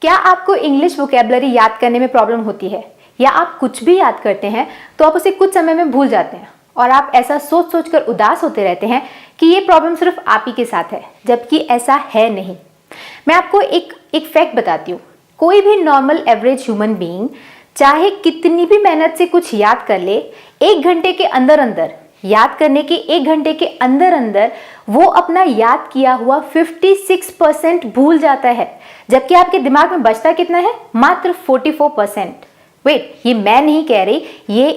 क्या आपको English vocabulary याद करने में प्रॉब्लम होती है या आप कुछ भी याद करते हैं तो आप उसे कुछ समय में भूल जाते हैं और आप ऐसा सोच सोच कर उदास होते रहते हैं कि ये प्रॉब्लम सिर्फ आप ही के साथ है, जबकि ऐसा है नहीं। मैं आपको एक फैक्ट बताती हूँ। कोई भी नॉर्मल एवरेज ह्यूमन बीइंग चाहे कितनी भी मेहनत से कुछ याद कर ले, 1 घंटे के अंदर अंदर याद करने के 1 घंटे के अंदर अंदर वो अपना याद किया हुआ 56% भूल जाता है, जबकि आपके दिमाग में बचता कितना है? मात्र 44%। वेट, ये मैं नहीं कह रही, ये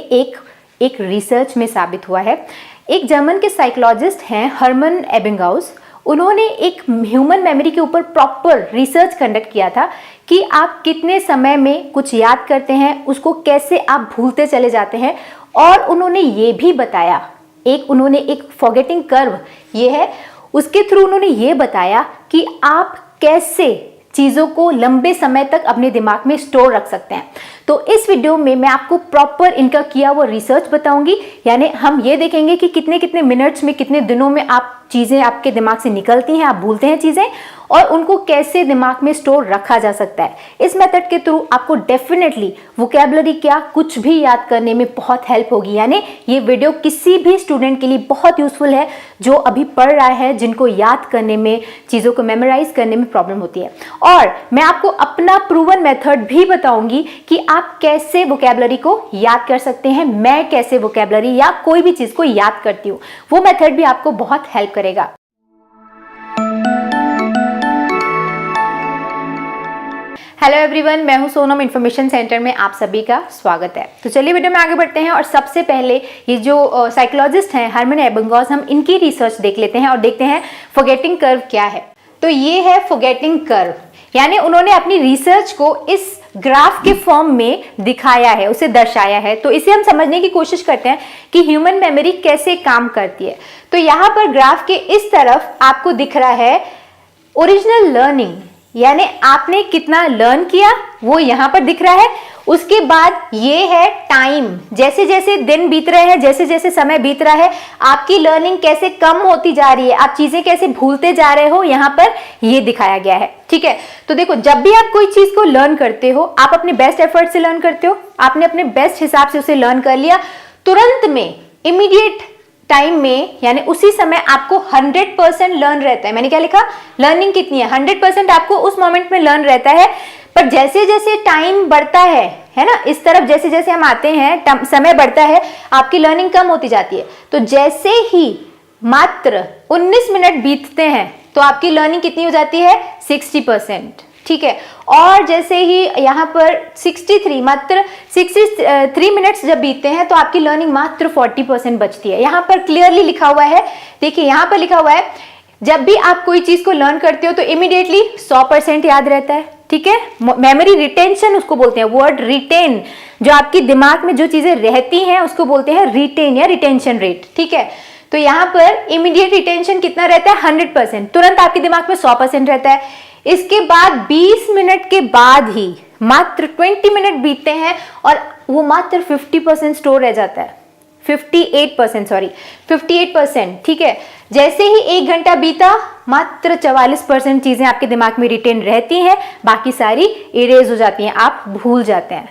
एक रिसर्च में साबित हुआ है। एक जर्मन के साइकोलॉजिस्ट हैं हर्मन एबिंगाउस। उन्होंने एक ह्यूमन मेमोरी के ऊपर प्रॉपर रिसर्च कंडक्ट किया था कि आप कितने समय में कुछ याद करते हैं, उसको कैसे आप भूलते चले जाते हैं। और उन्होंने ये भी बताया, उन्होंने एक फॉरगेटिंग कर्व ये है, उसके थ्रू उन्होंने ये बताया कि आप कैसे चीज़ों को लंबे समय तक अपने दिमाग में स्टोर रख सकते हैं। तो इस वीडियो में मैं आपको प्रॉपर इनका किया हुआ रिसर्च बताऊंगी, यानी हम ये देखेंगे कि कितने कितने मिनट्स में, कितने दिनों में आप चीज़ें आपके दिमाग से निकलती हैं, आप भूलते हैं चीज़ें, और उनको कैसे दिमाग में स्टोर रखा जा सकता है। इस मेथड के थ्रू आपको डेफिनेटली वोकैबुलरी क्या कुछ भी याद करने में बहुत हेल्प होगी। यानी ये वीडियो किसी भी स्टूडेंट के लिए बहुत यूजफुल है जो अभी पढ़ रहा है, जिनको याद करने में, चीज़ों को मेमोराइज करने में प्रॉब्लम होती है। और मैं आपको अपना प्रूवन मेथड भी बताऊंगी कि आप कैसे वोकैबुलरी को याद कर सकते हैं। मैं कैसे वोकैबुलरी या कोई भी चीज़ को याद करती हूँ, वो मेथड भी आपको बहुत हेल्प करेगा। हेलो एवरीवन, मैं हूं सोनम। इन्फॉर्मेशन सेंटर में आप सभी का स्वागत है। तो चलिए वीडियो में आगे बढ़ते हैं और सबसे पहले ये जो साइकोलॉजिस्ट हैं हर्मन एबिंगाउस, हम इनकी रिसर्च देख लेते हैं और देखते हैं फॉरगेटिंग कर्व क्या है। तो ये है फॉरगेटिंग कर्व, यानी उन्होंने अपनी रिसर्च को इस ग्राफ के फॉर्म में दिखाया है, उसे दर्शाया है। तो इसे हम समझने की कोशिश करते हैं कि ह्यूमन मेमोरी कैसे काम करती है। तो यहाँ पर ग्राफ के इस तरफ आपको दिख रहा है ओरिजिनल लर्निंग, यानी आपने कितना लर्न किया वो यहाँ पर दिख रहा है। उसके बाद ये है टाइम, जैसे जैसे दिन बीत रहे हैं, जैसे जैसे समय बीत रहा है, आपकी लर्निंग कैसे कम होती जा रही है, आप चीजें कैसे भूलते जा रहे हो, यहाँ पर ये दिखाया गया है। ठीक है, तो देखो, जब भी आप कोई चीज को लर्न करते हो, आप अपने बेस्ट एफर्ट से लर्न करते हो, आपने अपने बेस्ट हिसाब से उसे लर्न कर लिया, तुरंत में, इमीडिएट टाइम में, यानी उसी समय आपको 100% लर्न रहता है। मैंने क्या लिखा? लर्निंग कितनी है? 100% आपको उस मोमेंट में लर्न रहता है। पर जैसे जैसे टाइम बढ़ता है ना, इस तरफ जैसे जैसे हम आते हैं, समय बढ़ता है, आपकी लर्निंग कम होती जाती है। तो जैसे ही मात्र 19 मिनट बीतते हैं तो आपकी लर्निंग कितनी हो जाती है? 60%। ठीक है, और जैसे ही यहाँ पर 63 मिनट्स जब बीतते हैं तो आपकी लर्निंग मात्र 40% बचती है। यहाँ पर क्लियरली लिखा हुआ है, देखिए यहाँ पर लिखा हुआ है, जब भी आप कोई चीज को लर्न करते हो तो इमीडिएटली 100% याद रहता है। ठीक है, मेमोरी रिटेंशन उसको बोलते हैं, वर्ड रिटेन, जो आपकी दिमाग में जो चीजें रहती हैं उसको बोलते हैं रिटेन या रिटेंशन रेट। ठीक है, तो यहाँ पर इमीडिएट रिटेंशन कितना रहता है? 100%, तुरंत आपके दिमाग में 100% रहता है। इसके बाद 20 मिनट के बाद ही मात्र 20 मिनट बीतते हैं और वो मात्र 50% स्टोर रह जाता है। 58%। ठीक है, जैसे ही 1 घंटा बीता, मात्र 44% चीजें आपके दिमाग में रिटेन रहती हैं, बाकी सारी इरेज हो जाती हैं, आप भूल जाते हैं।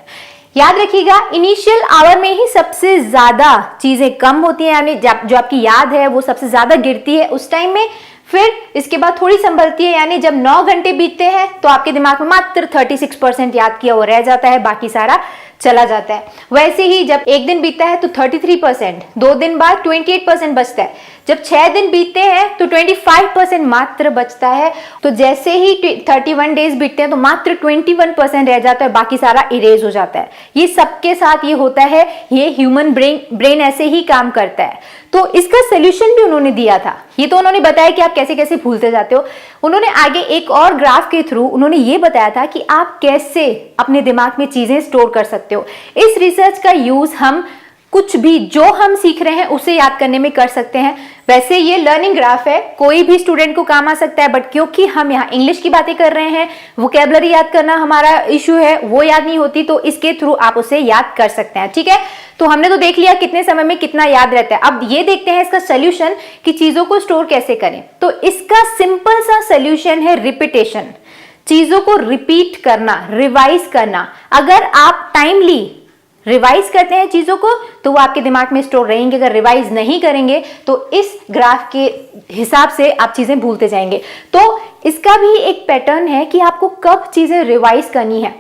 याद रखिएगा, इनिशियल आवर में ही सबसे ज्यादा चीजें कम होती हैं, यानी जो आपकी याद है वो सबसे ज्यादा गिरती है उस टाइम में। फिर इसके बाद थोड़ी संभलती है, यानी जब 9 घंटे बीतते हैं तो आपके दिमाग में मात्र 36% याद किया वो रह जाता है, बाकी सारा चला जाता है। वैसे ही जब 1 दिन बीतता है तो 33%, 2 दिन बाद 28% बचता है, जब 6 दिन बीतते हैं तो 25% मात्र बचता है। तो जैसे ही 31 डेज बीतते हैं तो मात्र 21% रह जाता है, बाकी सारा इरेज हो जाता है। ये सबके साथ ये होता है, ये ह्यूमन ब्रेन ऐसे ही काम करता है। तो इसका सोल्यूशन भी उन्होंने दिया था। ये तो उन्होंने बताया कि आप कैसे कैसे भूलते जाते हो। उन्होंने आगे एक और ग्राफ के थ्रू उन्होंने ये बताया था कि आप कैसे अपने दिमाग में चीजें स्टोर कर सकते हो। इस रिसर्च का यूज हम कुछ भी जो हम सीख रहे हैं उसे याद करने में कर सकते हैं। वैसे ये लर्निंग ग्राफ है, कोई भी स्टूडेंट को काम आ सकता है, बट क्योंकि हम यहाँ इंग्लिश की बातें कर रहे हैं, वोकैबुलरी याद करना हमारा इशू है, वो याद नहीं होती, तो इसके थ्रू आप उसे याद कर सकते हैं। ठीक है, तो हमने तो देख लिया कितने समय में कितना याद रहता है। अब ये देखते हैं इसका सोल्यूशन कि चीजों को स्टोर कैसे करें। तो इसका सिंपल सा सोल्यूशन है रिपीटेशन। चीजों को रिपीट करना, रिवाइज करना। अगर आप टाइमली रिवाइज करते हैं चीजों को तो वो आपके दिमाग में स्टोर रहेंगे। अगर रिवाइज नहीं करेंगे तो इस ग्राफ के हिसाब से आप चीजें भूलते जाएंगे। तो इसका भी एक पैटर्न है कि आपको कब चीजें रिवाइज करनी है।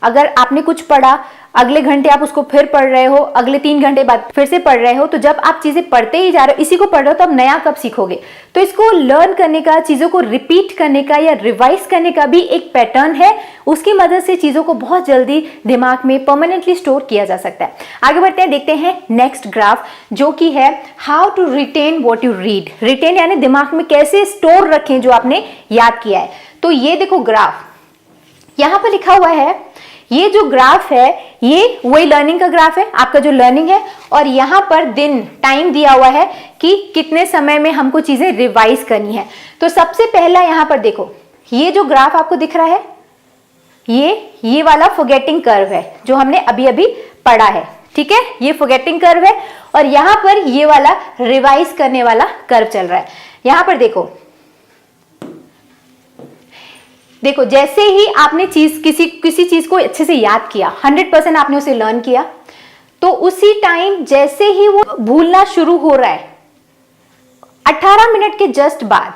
अगर आपने कुछ पढ़ा, अगले घंटे आप उसको फिर पढ़ रहे हो, अगले 3 घंटे बाद फिर से पढ़ रहे हो, तो जब आप चीजें पढ़ते ही जा रहे हो, इसी को पढ़ रहे हो, तो आप नया कब सीखोगे। तो इसको लर्न करने का, चीजों को रिपीट करने का या रिवाइज करने का भी एक पैटर्न है। उसकी मदद से चीजों को बहुत जल्दी दिमाग में परमानेंटली स्टोर किया जा सकता है। आगे बढ़ते हैं, देखते हैं नेक्स्ट ग्राफ, जो कि है how to retain what you read. Retain यानी दिमाग में कैसे स्टोर रखें जो आपने याद किया है। तो ये देखो ग्राफ यहां पर लिखा हुआ है, ये जो ग्राफ है ये वही लर्निंग का ग्राफ है, आपका जो लर्निंग है, और यहाँ पर दिन टाइम दिया हुआ है कि कितने समय में हमको चीजें रिवाइज करनी है। तो सबसे पहला यहाँ पर देखो, ये जो ग्राफ आपको दिख रहा है ये वाला फॉरगेटिंग कर्व है जो हमने अभी अभी पढ़ा है, ठीक है। ये फॉरगेटिंग कर्व है और यहाँ पर ये वाला रिवाइज करने वाला कर्व चल रहा है। यहाँ पर देखो जैसे ही आपने किसी चीज को अच्छे से याद किया, 100% आपने उसे लर्न किया, तो उसी टाइम जैसे ही वो भूलना शुरू हो रहा है, 18 मिनट के जस्ट बाद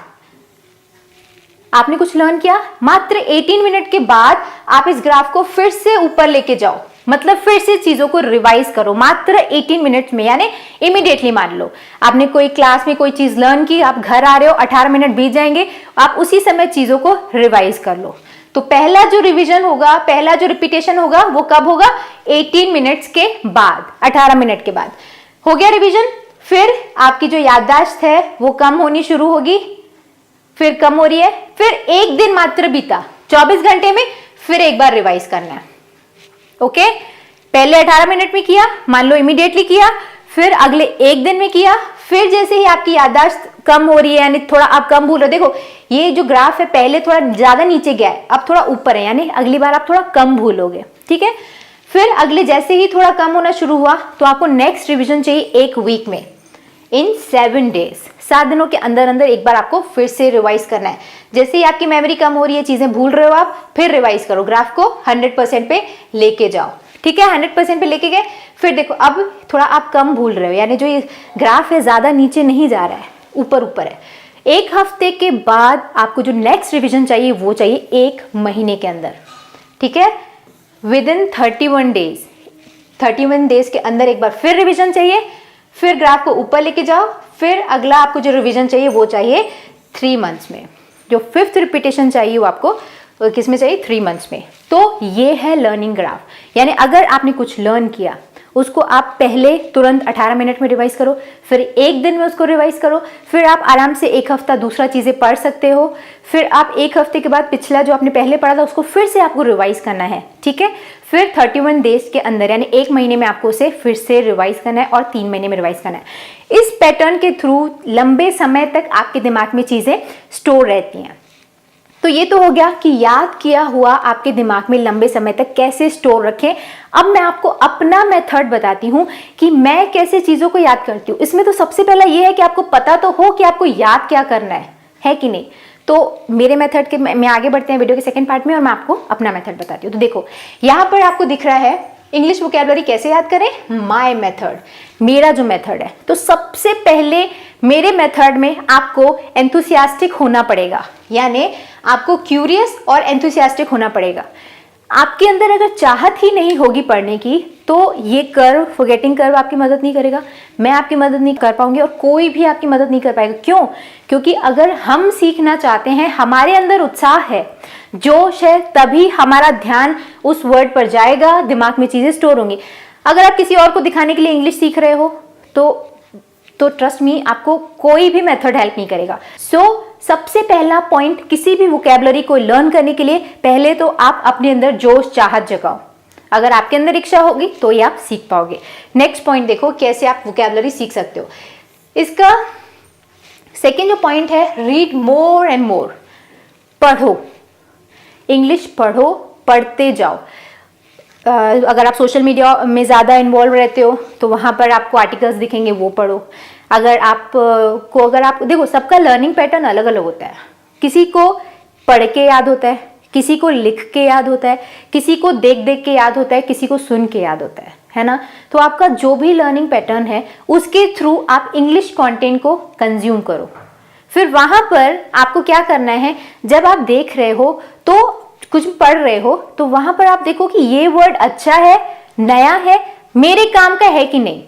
आपने कुछ लर्न किया, मात्र 18 मिनट के बाद आप इस ग्राफ को फिर से ऊपर लेके जाओ, मतलब फिर से चीजों को रिवाइज करो मात्र 18 मिनट में, यानी इमीडिएटली। मान लो आपने कोई क्लास में कोई चीज लर्न की, आप घर आ रहे हो, 18 मिनट बीत जाएंगे, आप उसी समय चीजों को रिवाइज कर लो। तो पहला जो रिवीजन होगा, पहला जो रिपीटेशन होगा, वो कब होगा? 18 मिनट्स के बाद, 18 मिनट के बाद हो गया रिवीजन। फिर आपकी जो याददाश्त है वो कम होनी शुरू होगी, फिर कम हो रही है, फिर एक दिन मात्र बीता, 24 घंटे में फिर एक बार रिवाइज करना है। ओके, पहले 18 मिनट में किया, मान लो इमीडिएटली किया, फिर अगले एक दिन में किया, फिर जैसे ही आपकी याददाश्त कम हो रही है, यानी थोड़ा आप कम भूल रहे हो, देखो ये जो ग्राफ है पहले थोड़ा ज्यादा नीचे गया है, अब थोड़ा ऊपर है, यानी अगली बार आप थोड़ा कम भूलोगे, ठीक है। फिर अगले जैसे ही थोड़ा कम होना शुरू हुआ तो आपको नेक्स्ट रिवीजन चाहिए एक वीक में, इन 7 डेज, 7 दिनों के अंदर अंदर एक बार आपको फिर से रिवाइज करना है। जैसे ही आपकी मेमोरी कम हो रही है, चीजें भूल रहे हो आप, फिर रिवाइज करो, ग्राफ को 100% पे लेके जाओ, ठीक है। 100% पे लेके गए, फिर देखो अब थोड़ा आप कम भूल रहे हो, यानी जो ये ग्राफ है ज्यादा नीचे नहीं जा रहा है, ऊपर ऊपर है। एक हफ्ते के बाद आपको जो नेक्स्ट रिवीजन चाहिए वो चाहिए 1 महीने के अंदर, ठीक है। विद इन 31 डेज, 31 डेज के अंदर एक बार फिर रिवीजन चाहिए, फिर ग्राफ को ऊपर लेके जाओ, फिर अगला आपको जो रिवीजन चाहिए वो चाहिए 3 मंथ्स में, जो 5th रिपीटेशन चाहिए वो आपको किस में चाहिए? 3 मंथ्स में। तो ये है लर्निंग ग्राफ, यानी अगर आपने कुछ लर्न किया उसको आप पहले तुरंत 18 मिनट में रिवाइज करो, फिर एक दिन में उसको रिवाइज करो, फिर आप आराम से एक हफ्ता दूसरा चीजें पढ़ सकते हो, फिर आप एक हफ्ते के बाद पिछला जो आपने पहले पढ़ा था उसको फिर से आपको रिवाइज करना है, ठीक है। फिर 31 डेज के अंदर यानी 1 महीने में आपको उसे फिर से रिवाइज करना है और 3 महीने में रिवाइज करना है। इस पैटर्न के थ्रू लंबे समय तक आपके दिमाग में चीजें स्टोर रहती हैं। तो ये तो हो गया कि याद किया हुआ आपके दिमाग में लंबे समय तक कैसे स्टोर रखें। अब मैं आपको अपना मेथड बताती हूँ कि मैं कैसे चीजों को याद करती हूँ। इसमें तो सबसे पहला ये है कि आपको पता तो हो कि आपको याद क्या करना है कि नहीं। तो मेरे मेथड के मैं आगे बढ़ते हैं वीडियो के सेकंड पार्ट में और मैं आपको अपना मेथड बताती हूँ। तो देखो यहाँ पर आपको दिख रहा है इंग्लिश वोकैबुलरी कैसे याद करें, माय मेथड, मेरा जो मेथड है। तो सबसे पहले मेरे मेथड में आपको एंथुसियास्टिक होना पड़ेगा, यानी आपको क्यूरियस और एंथुसियास्टिक होना पड़ेगा। आपके अंदर अगर चाहत ही नहीं होगी पढ़ने की तो ये कर्व, फॉरगेटिंग कर्व आपकी मदद नहीं करेगा, मैं आपकी मदद नहीं कर पाऊंगी और कोई भी आपकी मदद नहीं कर पाएगा। क्यों? क्योंकि अगर हम सीखना चाहते हैं, हमारे अंदर उत्साह है, जोश है, तभी हमारा ध्यान उस वर्ड पर जाएगा, दिमाग में चीजें स्टोर होंगी। अगर आप किसी और को दिखाने के लिए इंग्लिश सीख रहे हो तो ट्रस्ट मी आपको कोई भी मेथड हेल्प नहीं करेगा। सबसे पहला पॉइंट, किसी भी वोकैबुलरी को लर्न करने के लिए पहले तो आप अपने अंदर जोश, चाहत जगाओ। अगर आपके अंदर इच्छा होगी तो ये आप सीख पाओगे। नेक्स्ट पॉइंट देखो कैसे आप वोकैबुलरी सीख सकते हो। इसका सेकेंड जो पॉइंट है, रीड मोर एंड मोर, पढ़ो, इंग्लिश पढ़ो, पढ़ते जाओ। अगर आप सोशल मीडिया में ज़्यादा इन्वॉल्व रहते हो तो वहाँ पर आपको आर्टिकल्स दिखेंगे, वो पढ़ो। अगर आप देखो सबका लर्निंग पैटर्न अलग अलग होता है, किसी को पढ़ के याद होता है, किसी को लिख के याद होता है, किसी को देख देख के याद होता है, किसी को सुन के याद होता है ना। तो आपका जो भी लर्निंग पैटर्न है उसके थ्रू आप इंग्लिश कंटेंट को कंज्यूम करो। फिर वहां पर आपको क्या करना है, जब आप देख रहे हो तो कुछ पढ़ रहे हो तो वहां पर आप देखो कि ये वर्ड अच्छा है, नया है, मेरे काम का है कि नहीं।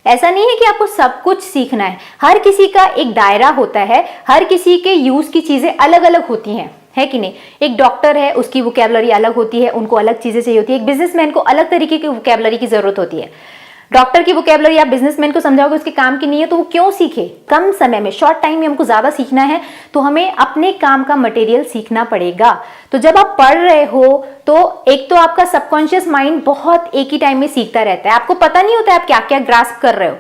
ऐसा नहीं है कि आपको सब कुछ सीखना है, हर किसी का एक दायरा होता है, हर किसी के यूज की चीजें अलग अलग होती हैं, है कि नहीं। एक डॉक्टर है, उसकी वोकैबुलरी अलग होती है, उनको अलग चीजें चाहिए होती है। एक बिजनेसमैन को अलग तरीके की वोकैबुलरी की जरूरत होती है। डॉक्टर की वोकैबुलरी आप बिजनेसमैन को समझाओगे उसके काम की नहीं है तो वो क्यों सीखे। कम समय में, शॉर्ट टाइम में हमको ज्यादा सीखना है तो हमें अपने काम का मटेरियल सीखना पड़ेगा। तो जब आप पढ़ रहे हो तो एक तो आपका सबकॉन्शियस माइंड बहुत एक ही टाइम में सीखता रहता है, आपको पता नहीं होता है आप क्या क्या ग्रास्प कर रहे हो।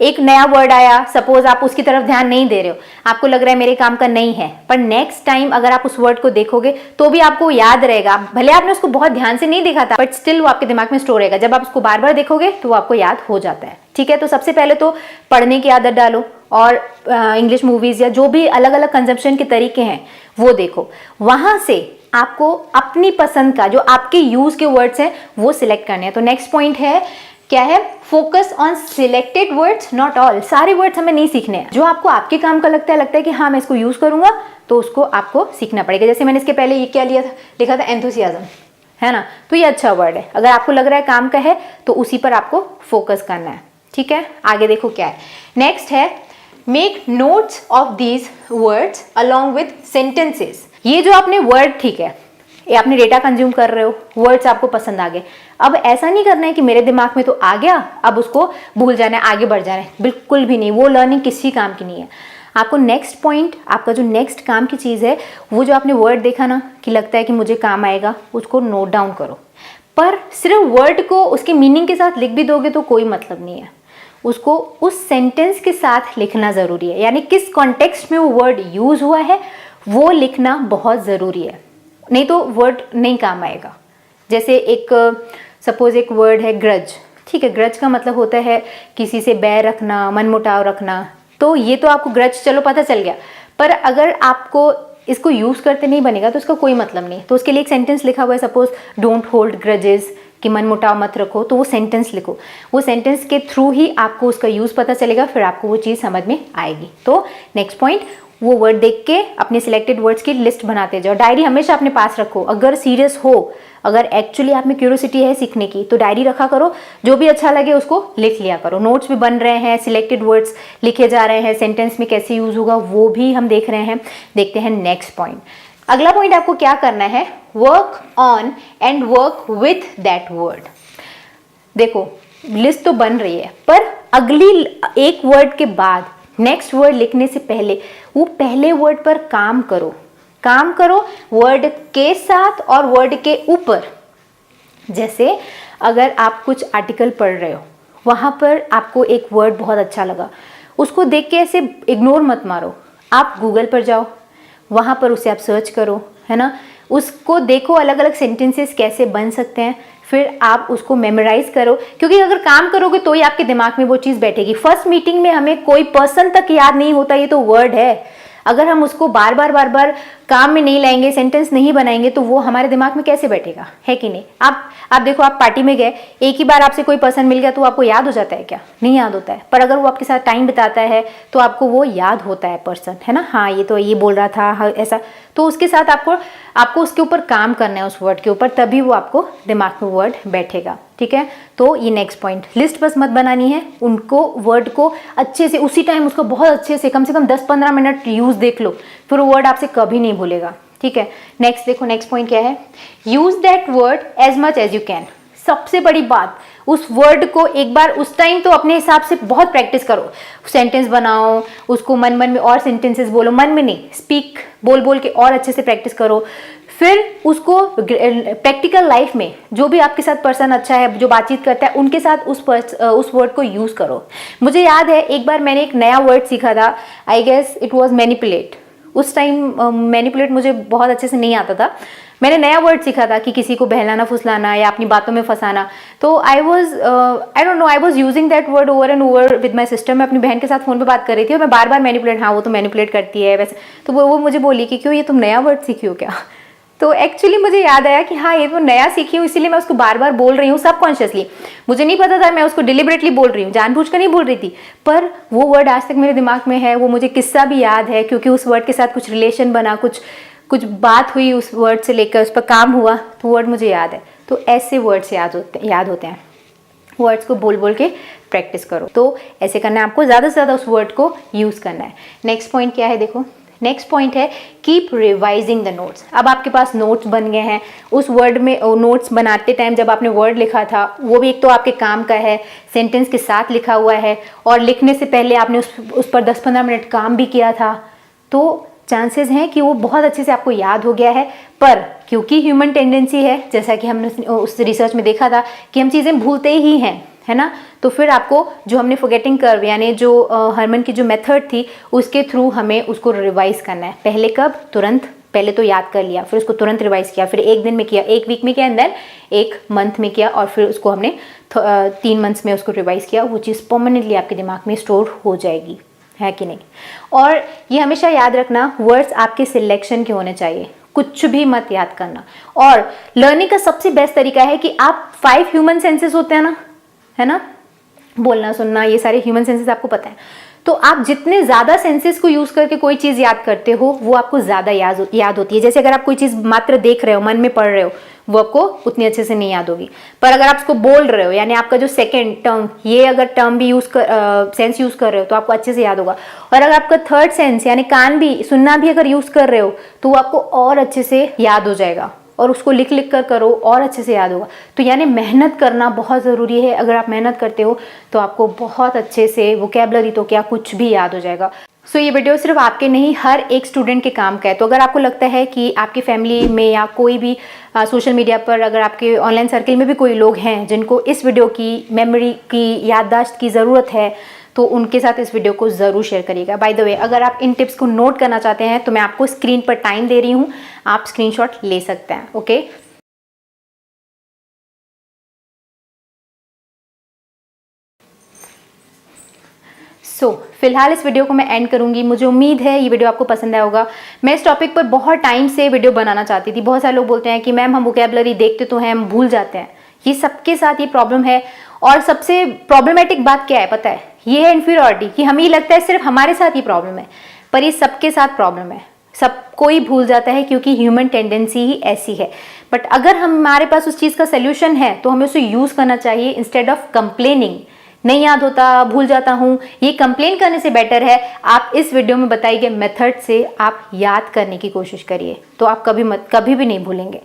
एक नया वर्ड आया, सपोज आप उसकी तरफ ध्यान नहीं दे रहे हो, आपको लग रहा है मेरे काम का नहीं है, पर नेक्स्ट टाइम अगर आप उस वर्ड को देखोगे तो भी आपको याद रहेगा। भले आपने उसको बहुत ध्यान से नहीं देखा था बट स्टिल वो आपके दिमाग में स्टोर रहेगा। जब आप उसको बार बार देखोगे तो वो आपको याद हो जाता है। ठीक है, तो सबसे पहले तो पढ़ने की आदत डालो और इंग्लिश मूवीज या जो भी अलग अलग कंजम्पशन के तरीके हैं वो देखो। वहां से आपको अपनी पसंद का, जो आपके यूज के वर्ड्स हैं वो सिलेक्ट करने हैं। तो नेक्स्ट पॉइंट है, क्या है, focus on selected words not all. सारे वर्ड्स हमें नहीं सीखने हैं, जो आपको आपके काम का लगता है कि हाँ मैं इसको यूज करूंगा तो उसको आपको सीखना पड़ेगा। जैसे मैंने इसके पहले ये क्या लिया था, लिखा था एंथुसियाज्म, है ना, तो ये अच्छा वर्ड है। अगर आपको लग रहा है काम का है तो उसी पर आपको फोकस करना है। ठीक है, आगे देखो क्या है। नेक्स्ट है, make notes of these words along with sentences. ये जो आपने वर्ड, ठीक है, ये आपने डेटा कंज्यूम कर रहे हो, वर्ड्स आपको पसंद आ गए, अब ऐसा नहीं करना है कि मेरे दिमाग में तो आ गया अब उसको भूल जाना है, आगे बढ़ जाना है, बिल्कुल भी नहीं। वो लर्निंग किसी काम की नहीं है। आपको नेक्स्ट पॉइंट, आपका जो नेक्स्ट काम की चीज़ है, वो जो आपने वर्ड देखा ना कि लगता है कि मुझे काम आएगा, उसको नोट डाउन करो। पर सिर्फ वर्ड को उसके मीनिंग के साथ लिख भी दोगे तो कोई मतलब नहीं है, उसको उस सेंटेंस के साथ लिखना ज़रूरी है। यानी किस कॉन्टेक्स्ट में वो वर्ड यूज हुआ है वो लिखना बहुत ज़रूरी है, नहीं तो वर्ड नहीं काम आएगा। जैसे एक सपोज एक वर्ड है ग्रज, ठीक है, ग्रज का मतलब होता है किसी से बैर रखना, मनमुटाव रखना, तो ये तो आपको ग्रज चलो पता चल गया, पर अगर आपको इसको यूज़ करते नहीं बनेगा तो इसका कोई मतलब नहीं। तो उसके लिए एक सेंटेंस लिखा हुआ है, सपोज डोंट होल्ड ग्रजेस, कि मनमुटाव मत रखो, तो वो सेंटेंस लिखो। वो सेंटेंस के थ्रू ही आपको उसका यूज़ पता चलेगा, फिर आपको वो चीज़ समझ में आएगी। तो नेक्स्ट पॉइंट, वो वर्ड देख के अपने सिलेक्टेड वर्ड्स की लिस्ट बनाते जाओ। डायरी हमेशा अपने पास रखो। अगर सीरियस हो, अगर एक्चुअली आप में क्यूरियोसिटी है सीखने की तो डायरी रखा करो, जो भी अच्छा लगे उसको लिख लिया करो। नोट्स भी बन रहे हैं, सिलेक्टेड वर्ड्स लिखे जा रहे हैं, सेंटेंस में कैसे यूज होगा वो भी हम देख रहे हैं। देखते हैं नेक्स्ट पॉइंट। अगला पॉइंट आपको क्या करना है, work on and work with that word. देखो लिस्ट तो बन रही है, पर अगली एक वर्ड के बाद नेक्स्ट वर्ड लिखने से पहले वो पहले वर्ड पर काम करो। काम करो वर्ड के साथ और वर्ड के ऊपर। जैसे अगर आप कुछ आर्टिकल पढ़ रहे हो, वहाँ पर आपको एक वर्ड बहुत अच्छा लगा, उसको देख के ऐसे इग्नोर मत मारो, आप गूगल पर जाओ, वहाँ पर उसे आप सर्च करो, है ना, उसको देखो अलग अलग सेंटेंसेस कैसे बन सकते हैं, फिर आप उसको मेमोराइज करो। क्योंकि अगर काम करोगे तो ही आपके दिमाग में वो चीज़ बैठेगी। फर्स्ट मीटिंग में हमें कोई पर्सन तक याद नहीं होता, ये तो वर्ड है। अगर हम उसको बार बार काम में नहीं लाएंगे, सेंटेंस नहीं बनाएंगे तो वो हमारे दिमाग में कैसे बैठेगा, है कि नहीं। आप देखो, आप पार्टी में गए, एक ही बार आपसे कोई पर्सन मिल गया तो आपको याद हो जाता है क्या? नहीं याद होता है। पर अगर वो आपके साथ टाइम बिताता है तो आपको वो याद होता है पर्सन, है ना। हाँ ये तो ये बोल रहा था, हाँ ऐसा, तो उसके साथ आपको उसके ऊपर काम करना है, उस वर्ड के ऊपर, तभी वो आपको दिमाग में वर्ड बैठेगा। ठीक है, तो ये नेक्स्ट पॉइंट, लिस्ट बस मत बनानी है, उनको वर्ड को अच्छे से उसी टाइम उसको बहुत अच्छे से कम 10-15 मिनट यूज देख लो, फिर वो वर्ड आपसे कभी नहीं भूलेगा। ठीक है, नेक्स्ट देखो, नेक्स्ट पॉइंट क्या है, use that word as much as you can. सबसे बड़ी बात, उस वर्ड को एक बार उस टाइम तो अपने हिसाब से बहुत प्रैक्टिस करो, सेंटेंस बनाओ, उसको मन में और सेंटेंसेस बोलो, मन में नहीं, स्पीक बोल के और अच्छे से प्रैक्टिस करो। फिर उसको प्रैक्टिकल लाइफ में जो भी आपके साथ पर्सन अच्छा है, जो बातचीत करता है, उनके साथ उस वर्ड को यूज करो। मुझे याद है एक बार मैंने एक नया वर्ड सीखा था, I guess it was manipulate. उस टाइम मैनिपुलेट मुझे बहुत अच्छे से नहीं आता था, मैंने नया वर्ड सीखा था कि किसी को बहलाना फुसलाना या अपनी बातों में फंसाना। तो I don't know, I was using that word over and over with my sister. मैं अपनी बहन के साथ फोन पे बात कर रही थी और मैं बार मैनिपुलेट, हाँ वो तो मैनिपुलेट करती है वैसे, तो वो मुझे बोली कि क्यों, ये तुम नया वर्ड सीखी हो क्या? तो एक्चुअली मुझे याद आया कि हाँ, ये तो नया सीखी हूँ, इसीलिए मैं उसको बार बार बोल रही हूँ सबकॉन्शियसली। मुझे नहीं पता था मैं उसको डिलिबरेटली बोल रही हूँ, जानबूझकर नहीं बोल रही थी, पर वो वर्ड आज तक मेरे दिमाग में है। वो मुझे किस्सा भी याद है, क्योंकि उस वर्ड के साथ कुछ रिलेशन बना, कुछ बात हुई उस वर्ड से लेकर, उस पर काम हुआ, तो वर्ड मुझे याद है। तो ऐसे वर्ड्स याद होते हैं। वर्ड्स को बोल बोल के प्रैक्टिस करो। तो ऐसे करना है आपको, ज़्यादा से ज़्यादा उस वर्ड को यूज़ करना है। नेक्स्ट पॉइंट क्या है, देखो नेक्स्ट पॉइंट है कीप रिवाइजिंग द नोट्स। अब आपके पास नोट्स बन गए हैं, उस वर्ड में नोट्स बनाते टाइम जब आपने वर्ड लिखा था वो भी एक तो आपके काम का है, सेंटेंस के साथ लिखा हुआ है, और लिखने से पहले आपने उस पर 10-15 मिनट काम भी किया था, तो चांसेस हैं कि वो बहुत अच्छे से आपको याद हो गया है। पर क्योंकि ह्यूमन टेंडेंसी है, जैसा कि हमने उस रिसर्च में देखा था कि हम चीज़ें भूलते ही हैं, है ना, तो फिर आपको जो हमने फॉरगेटिंग कर्व यानी जो हरमन की जो मेथड थी उसके थ्रू हमें उसको रिवाइज करना है। पहले कब, तुरंत पहले तो याद कर लिया, फिर उसको तुरंत रिवाइज किया, फिर 1 दिन में किया, 1 वीक में किया, एंड देन 1 मंथ में किया, और फिर उसको हमने 3 मंथ्स में उसको रिवाइज किया। वो चीज़ परमानेंटली आपके दिमाग में स्टोर हो जाएगी, है कि नहीं। और ये हमेशा याद रखना, वर्ड्स आपके सिलेक्शन के होने चाहिए, कुछ भी मत याद करना। और लर्निंग का सबसे बेस्ट तरीका है कि आप 5 ह्यूमन सेंसेस होते हैं ना, है ना, बोलना, सुनना, ये सारे ह्यूमन सेंसेस आपको पता है। तो आप जितने ज़्यादा सेंसेस को यूज़ करके कोई चीज़ याद करते हो वो आपको ज़्यादा याद होती है। जैसे अगर आप कोई चीज़ मात्र देख रहे हो, मन में पढ़ रहे हो, वो आपको उतनी अच्छे से नहीं याद होगी। पर अगर आप उसको बोल रहे हो, यानी आपका जो सेकंड टर्म, ये अगर टर्म भी सेंस यूज़ कर रहे हो तो आपको अच्छे से याद होगा। और अगर आपका थर्ड सेंस यानी कान भी, सुनना भी अगर यूज़ कर रहे हो तो वो आपको और अच्छे से याद हो जाएगा। और उसको लिख लिख कर करो और अच्छे से याद होगा। तो यानी मेहनत करना बहुत ज़रूरी है। अगर आप मेहनत करते हो तो आपको बहुत अच्छे से वोकैबुलरी तो क्या, कुछ भी याद हो जाएगा। सो ये वीडियो सिर्फ आपके नहीं, हर एक स्टूडेंट के काम का है। तो अगर आपको लगता है कि आपकी फैमिली में या कोई भी सोशल मीडिया पर, अगर आपके ऑनलाइन सर्किल में भी कोई लोग हैं जिनको इस वीडियो की मेमोरी की, याददाश्त की ज़रूरत है, तो उनके साथ इस वीडियो को ज़रूर शेयर करिएगा। बाय द वे, अगर आप इन टिप्स को नोट करना चाहते हैं तो मैं आपको स्क्रीन पर टाइम दे रही हूँ, आप स्क्रीनशॉट ले सकते हैं। ओके, फिलहाल इस वीडियो को मैं एंड करूंगी। मुझे उम्मीद है ये वीडियो आपको पसंद आया होगा। मैं इस टॉपिक पर बहुत टाइम से वीडियो बनाना चाहती थी। बहुत सारे लोग बोलते हैं कि मैम हम वोकैबुलरी देखते तो हैं, हम भूल जाते हैं। ये सबके साथ ये प्रॉब्लम है। और सबसे प्रॉब्लमेटिक बात क्या है पता है, ये है इन्फीरियरिटी, कि हमें लगता है सिर्फ हमारे साथ ही प्रॉब्लम है, पर ये सबके साथ प्रॉब्लम है। सब कोई भूल जाता है क्योंकि ह्यूमन टेंडेंसी ही ऐसी है। बट अगर हमारे पास उस चीज़ का सोल्यूशन है तो हमें उसे यूज़ करना चाहिए इंस्टेड ऑफ कंप्लेनिंग। नहीं याद होता, भूल जाता हूँ, ये कंप्लेन करने से बेटर है आप इस वीडियो में बताई गए मेथड से आप याद करने की कोशिश करिए, तो आप कभी भी नहीं भूलेंगे।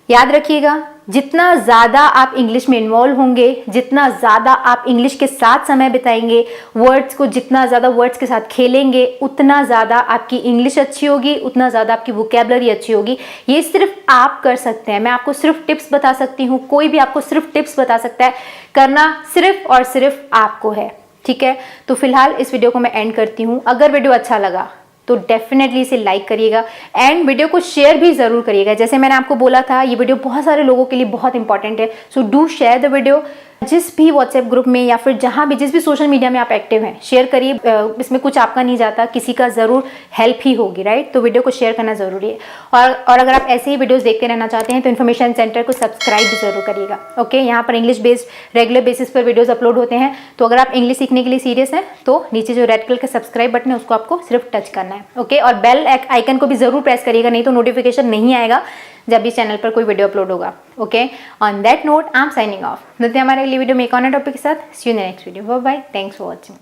याद रखिएगा, जितना ज़्यादा आप इंग्लिश में इन्वॉल्व होंगे, जितना ज़्यादा आप इंग्लिश के साथ समय बिताएंगे, जितना ज़्यादा वर्ड्स के साथ खेलेंगे, उतना ज़्यादा आपकी इंग्लिश अच्छी होगी, उतना ज़्यादा आपकी वोकैबुलरी अच्छी होगी। ये सिर्फ आप कर सकते हैं। मैं आपको सिर्फ टिप्स बता सकती हूँ, कोई भी आपको सिर्फ टिप्स बता सकता है। करना सिर्फ और सिर्फ आपको है, ठीक है। तो फिलहाल इस वीडियो को मैं एंड करती हूँ। अगर वीडियो अच्छा लगा तो डेफिनेटली इसे लाइक करिएगा एंड वीडियो को शेयर भी ज़रूर करिएगा। जैसे मैंने आपको बोला था, ये वीडियो बहुत सारे लोगों के लिए बहुत इंपॉर्टेंट है। So do share the video. जिस भी व्हाट्सएप ग्रुप में या फिर जहाँ भी, जिस भी सोशल मीडिया में आप एक्टिव हैं, शेयर करिए। इसमें कुछ आपका नहीं जाता, किसी का ज़रूर हेल्प ही होगी, राइट। तो वीडियो को शेयर करना ज़रूरी है। और अगर आप ऐसे ही वीडियोज़ देखते रहना चाहते हैं तो इन्फॉर्मेशन सेंटर को सब्सक्राइब ज़रूर करिएगा। ओके, यहाँ पर इंग्लिश बेस्ड रेगुलर बेसिस पर वीडियोज़ अपलोड होते हैं। तो अगर आप इंग्लिश सीखने के लिए सीरियस हैं तो नीचे जो रेड कलर का सब्सक्राइब बटन है उसको आपको सिर्फ टच करना है। ओके, और बेल आइकन को भी ज़रूर प्रेस करिएगा, नहीं तो नोटिफिकेशन नहीं आएगा जब भी चैनल पर कोई वीडियो अपलोड होगा। Okay, on that note I am signing off. मिलते हैं हमारे अगली वीडियो में एक और नए टॉपिक के साथ। See you in the next video. Bye bye, thanks for watching.